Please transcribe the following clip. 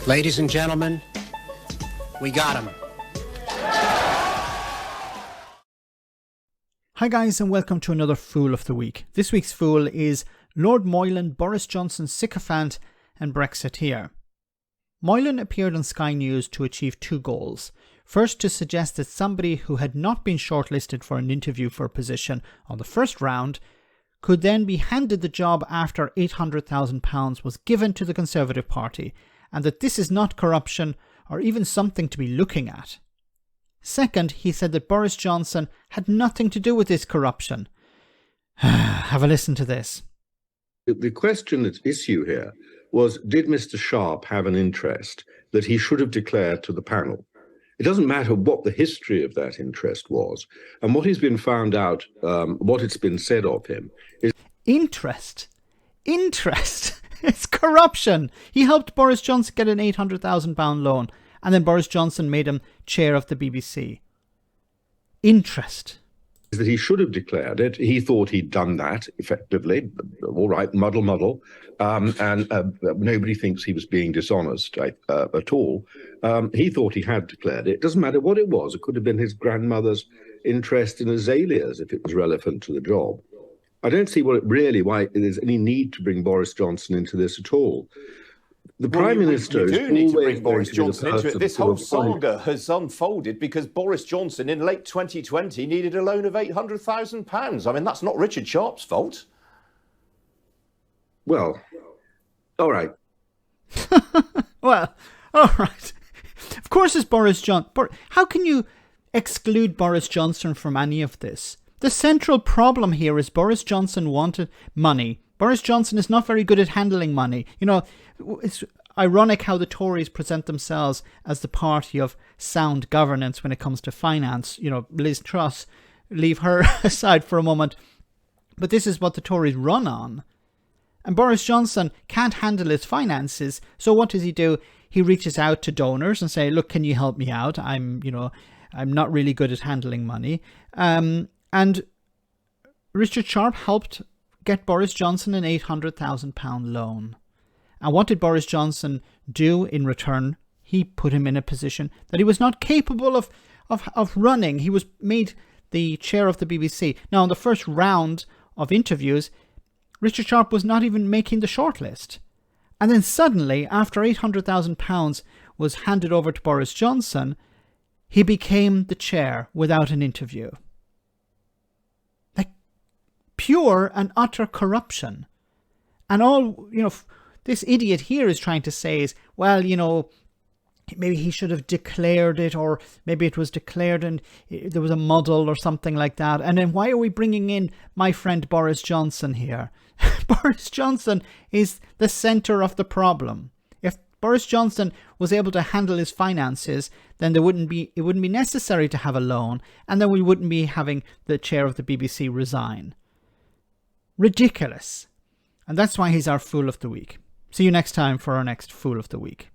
Ladies and gentlemen, we got him. Hi guys, and welcome to another Fool of the Week. This week's Fool is Lord Moylan, Boris Johnson's sycophant and Brexiteer. Moylan appeared on Sky News to achieve two goals. First, to suggest that somebody who had not been shortlisted for an interview for a position on the first round could then be handed the job after £800,000 was given to the Conservative Party, and that this is not corruption or even something to be looking at. Second, he said that Boris Johnson had nothing to do with this corruption. Have a listen to this. The question at issue here was, did Mr. Sharp have an interest that he should have declared to the panel? It doesn't matter what the history of that interest was. And what has been found out, what it's been said of him is... Interest? It's corruption. He helped Boris Johnson get an £800,000 loan, and then Boris Johnson made him chair of the BBC. Interest. That he should have declared it. He thought he'd done that effectively. All right, muddle. And nobody thinks he was being dishonest at all. He thought he had declared it. It doesn't matter what it was. It could have been his grandmother's interest in azaleas if it was relevant to the job. I don't see why there's any need to bring Boris Johnson into this at all. The Prime Minister you is do need to bring always Boris going to be the Johnson into it. This person whole to appoint. saga has unfolded because Boris Johnson in late 2020 needed a loan of £800,000. I mean, that's not Richard Sharp's fault. Well, all right. Well, all right. Of course it's Boris Johnson. How can you exclude Boris Johnson from any of this? The central problem here is Boris Johnson wanted money. Boris Johnson is not very good at handling money. You know, it's ironic how the Tories present themselves as the party of sound governance when it comes to finance. You know, Liz Truss, leave her aside for a moment. But this is what the Tories run on. And Boris Johnson can't handle his finances. So what does he do? He reaches out to donors and say, look, can you help me out? I'm not really good at handling money. And Richard Sharp helped get Boris Johnson an £800,000 loan. And what did Boris Johnson do in return? He put him in a position that he was not capable of running. He was made the chair of the BBC. Now, in the first round of interviews, Richard Sharp was not even making the shortlist. And then suddenly, after £800,000 was handed over to Boris Johnson, he became the chair without an interview. Like, pure and utter corruption. And all, this idiot here is trying to say is, well, maybe he should have declared it, or maybe it was declared and there was a muddle or something like that. And then why are we bringing in my friend Boris Johnson here? Boris Johnson is the centre of the problem. If Boris Johnson was able to handle his finances, then it wouldn't be necessary to have a loan, and then we wouldn't be having the chair of the BBC resign. Ridiculous. And that's why he's our Fool of the Week. See you next time for our next Fool of the Week.